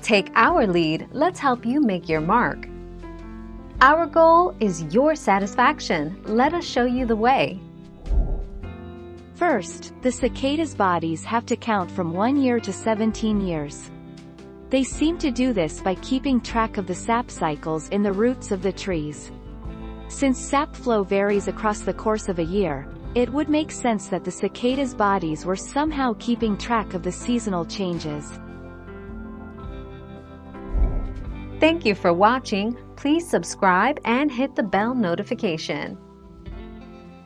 Take our lead, let's help you make your mark. Our goal is your satisfaction. Let us show you the way. First, the cicada's bodies have to count from 1 year to 17 years. They seem to do this by keeping track of the sap cycles in the roots of the trees. Since sap flow varies across the course of a year, it would make sense that the cicada's bodies were somehow keeping track of the seasonal changes. Thank you for watching. Please subscribe and hit the bell notification.